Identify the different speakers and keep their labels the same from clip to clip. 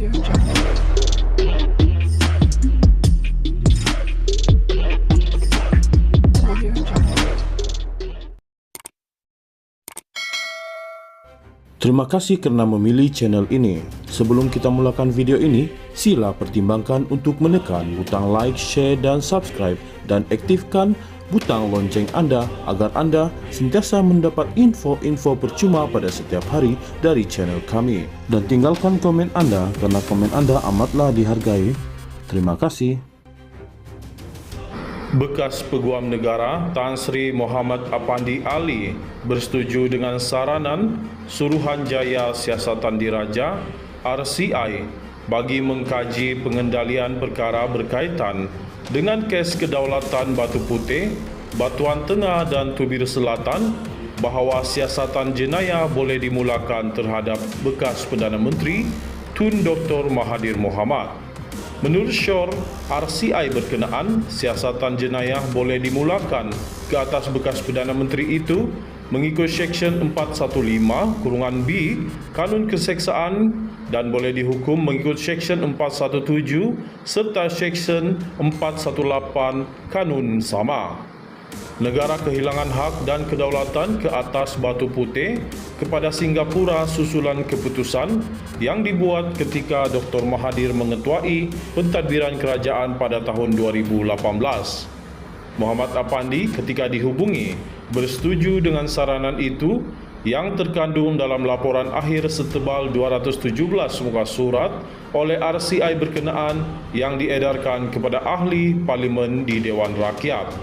Speaker 1: Terima kasih kerana memilih channel ini. Sebelum kita mulakan video ini, sila pertimbangkan untuk menekan butang like, share dan subscribe dan aktifkan butang lonceng anda agar anda sentiasa mendapat info-info percuma pada setiap hari dari channel kami. Dan tinggalkan komen anda kerana komen anda amatlah dihargai. Terima kasih. Bekas Peguam Negara Tan Sri Muhammad Apandi Ali bersetuju dengan saranan Suruhanjaya Siasatan Diraja (RCI) bagi mengkaji pengendalian perkara berkaitan dengan kes kedaulatan Batu Putih, Batuan Tengah dan Tubir Selatan bahawa siasatan jenayah boleh dimulakan terhadap bekas Perdana Menteri Tun Dr. Mahathir Mohamad. Menurut SYOR, RCI berkenaan, siasatan jenayah boleh dimulakan ke atas bekas Perdana Menteri itu mengikut Seksyen 415(b) Kanun Keseksaan dan boleh dihukum mengikut Seksyen 417 serta Seksyen 418 Kanun sama. Negara kehilangan hak dan kedaulatan ke atas Batu Putih kepada Singapura susulan keputusan yang dibuat ketika Dr. Mahathir mengetuai pentadbiran kerajaan pada tahun 2018. Muhammad Apandi ketika dihubungi bersetuju dengan saranan itu yang terkandung dalam laporan akhir setebal 217 muka surat oleh RCI berkenaan yang diedarkan kepada ahli parlimen di Dewan Rakyat.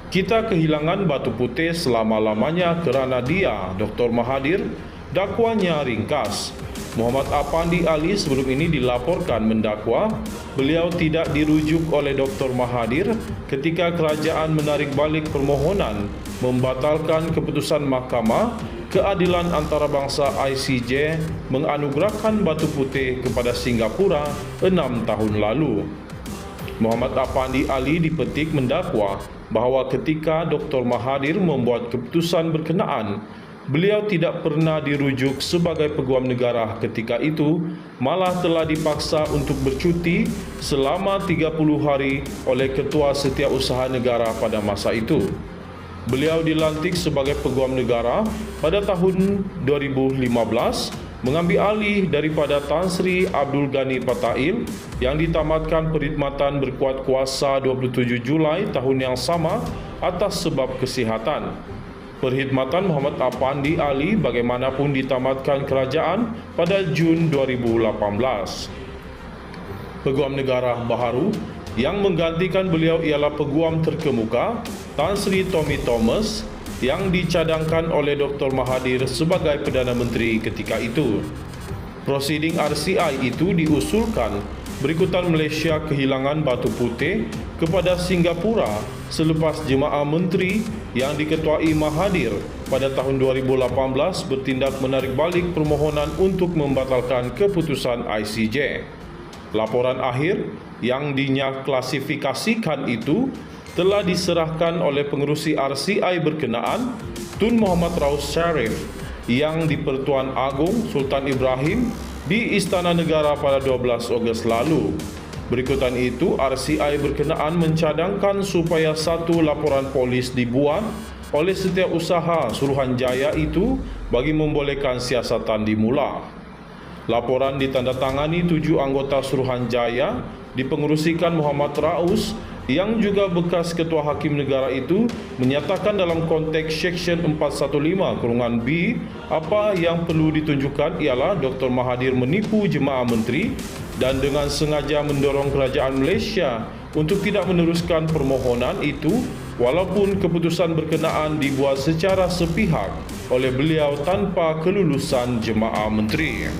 Speaker 1: Kita kehilangan Batu Putih selama-lamanya kerana dia, Dr. Mahathir, dakwanya ringkas. Muhammad Apandi Ali sebelum ini dilaporkan mendakwa beliau tidak dirujuk oleh Dr. Mahathir ketika kerajaan menarik balik permohonan membatalkan keputusan Mahkamah Keadilan Antarabangsa ICJ menganugerahkan Batu Putih kepada Singapura 6 tahun lalu. Muhammad Apandi Ali dipetik mendakwa bahawa ketika Dr. Mahathir membuat keputusan berkenaan, beliau tidak pernah dirujuk sebagai peguam negara ketika itu, malah telah dipaksa untuk bercuti selama 30 hari oleh Ketua Setiausaha Negara pada masa itu. Beliau dilantik sebagai peguam negara pada tahun 2015, mengambil alih daripada Tan Sri Abdul Ghani Patail yang ditamatkan perkhidmatan berkuat kuasa 27 Julai tahun yang sama atas sebab kesihatan. Perkhidmatan Muhammad Apandi Ali bagaimanapun ditamatkan kerajaan pada Jun 2018. Peguam negara baharu yang menggantikan beliau ialah peguam terkemuka Tan Sri Tommy Thomas yang dicadangkan oleh Dr. Mahathir sebagai Perdana Menteri ketika itu. Prosiding RCI itu diusulkan berikutan Malaysia kehilangan Batu Putih kepada Singapura selepas Jemaah Menteri yang diketuai Mahathir pada tahun 2018 bertindak menarik balik permohonan untuk membatalkan keputusan ICJ. Laporan akhir yang dinyaklasifikasikan itu telah diserahkan oleh pengerusi RCI berkenaan Tun Muhammad Raus Sharif yang di Pertuan Agong Sultan Ibrahim di Istana Negara pada 12 Ogos lalu. Berikutan itu, RCI berkenaan mencadangkan supaya satu laporan polis dibuat oleh Setiausaha Suruhanjaya itu bagi membolehkan siasatan dimula. Laporan ditandatangani 7 anggota Suruhanjaya dipengerusikan Muhammad Raus yang juga bekas Ketua Hakim Negara itu menyatakan dalam konteks Seksyen 415(b) apa yang perlu ditunjukkan ialah Dr. Mahathir menipu Jemaah Menteri dan dengan sengaja mendorong kerajaan Malaysia untuk tidak meneruskan permohonan itu walaupun keputusan berkenaan dibuat secara sepihak oleh beliau tanpa kelulusan Jemaah Menteri.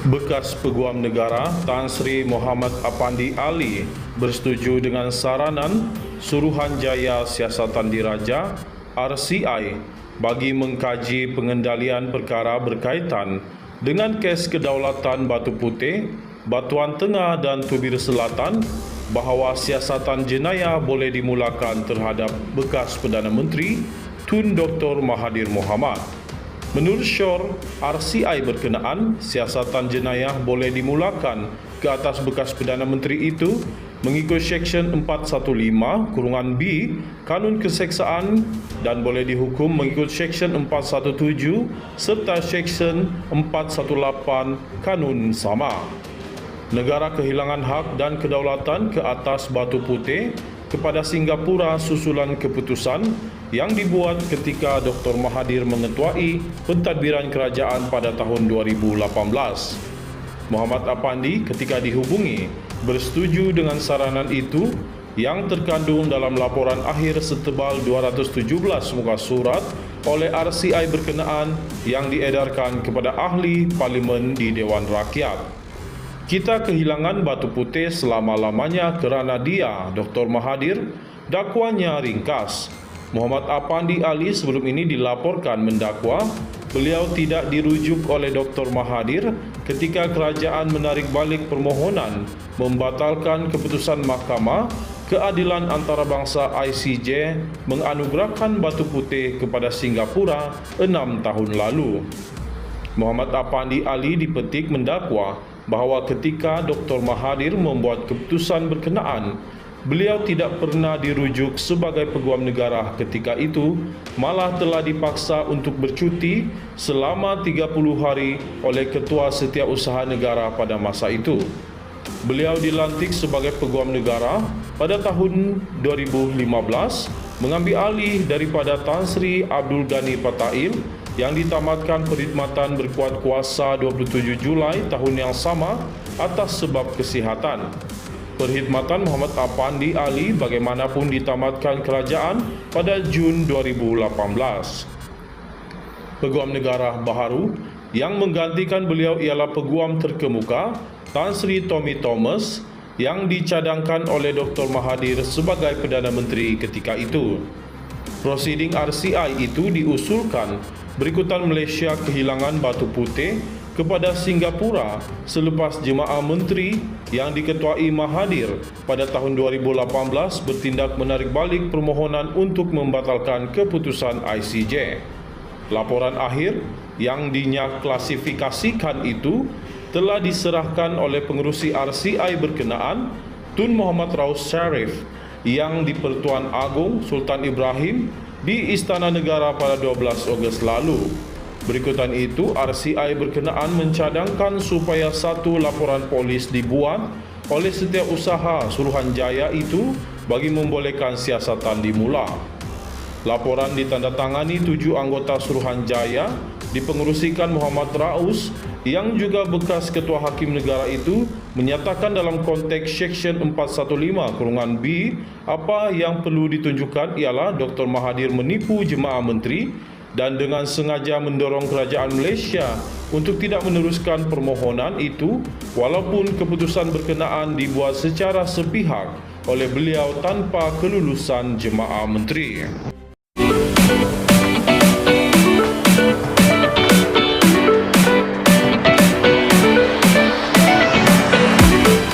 Speaker 1: Bekas Peguam Negara Tan Sri Muhammad Apandi Ali bersetuju dengan saranan Suruhanjaya Siasatan Diraja (RCI) bagi mengkaji pengendalian perkara berkaitan dengan kes kedaulatan Batu Putih, Batuan Tengah dan Tubir Selatan bahawa siasatan jenayah boleh dimulakan terhadap bekas Perdana Menteri Tun Dr. Mahathir Mohamad. Menurut syur RCI berkenaan, siasatan jenayah boleh dimulakan ke atas bekas Perdana Menteri itu mengikut Seksyen 415(b) Kanun Keseksaan dan boleh dihukum mengikut Seksyen 417 serta Seksyen 418 Kanun sama. Negara kehilangan hak dan kedaulatan ke atas Batu Putih kepada Singapura susulan keputusan yang dibuat ketika Dr. Mahathir mengetuai pentadbiran kerajaan pada tahun 2018. Muhammad Apandi ketika dihubungi bersetuju dengan saranan itu yang terkandung dalam laporan akhir setebal 217 muka surat oleh RCI berkenaan yang diedarkan kepada ahli parlimen di Dewan Rakyat. Kita kehilangan Batu Putih selama-lamanya kerana dia, Dr. Mahathir, dakwanya ringkas. Muhammad Apandi Ali sebelum ini dilaporkan mendakwa beliau tidak dirujuk oleh Dr. Mahathir ketika kerajaan menarik balik permohonan membatalkan keputusan Mahkamah Keadilan Antarabangsa ICJ menganugerahkan Batu Putih kepada Singapura 6 tahun lalu. Muhammad Apandi Ali dipetik mendakwa bahawa ketika Dr. Mahathir membuat keputusan berkenaan, beliau tidak pernah dirujuk sebagai peguam negara ketika itu, malah telah dipaksa untuk bercuti selama 30 hari oleh Ketua Setiausaha Negara pada masa itu. Beliau dilantik sebagai peguam negara pada tahun 2015, mengambil alih daripada Tan Sri Abdul Ghani Patail yang ditamatkan perkhidmatan berkuat kuasa 27 Julai tahun yang sama atas sebab kesihatan. Perkhidmatan Muhammad Apandi Ali bagaimanapun ditamatkan kerajaan pada Jun 2018. Peguam negara baharu yang menggantikan beliau ialah peguam terkemuka Tan Sri Tommy Thomas yang dicadangkan oleh Dr. Mahathir sebagai Perdana Menteri ketika itu. Prosiding RCI itu diusulkan berikutan Malaysia kehilangan Batu Putih kepada Singapura selepas Jemaah Menteri yang diketuai Mahathir pada tahun 2018 bertindak menarik balik permohonan untuk membatalkan keputusan ICJ. Laporan akhir yang dinyaklasifikasikan itu telah diserahkan oleh pengerusi RCI berkenaan Tun Muhammad Raus Sharif yang di Pertuan Agong Sultan Ibrahim di Istana Negara pada 12 Ogos lalu. Berikutan itu, RCI berkenaan mencadangkan supaya satu laporan polis dibuat oleh Setiausaha Suruhanjaya itu bagi membolehkan siasatan dimula. Laporan ditandatangani 7 anggota Suruhanjaya dipengerusikan Muhammad Raus yang juga bekas Ketua Hakim Negara itu menyatakan dalam konteks Seksyen 415(b) apa yang perlu ditunjukkan ialah Dr. Mahathir menipu Jemaah Menteri dan dengan sengaja mendorong kerajaan Malaysia untuk tidak meneruskan permohonan itu walaupun keputusan berkenaan dibuat secara sepihak oleh beliau tanpa kelulusan Jemaah Menteri.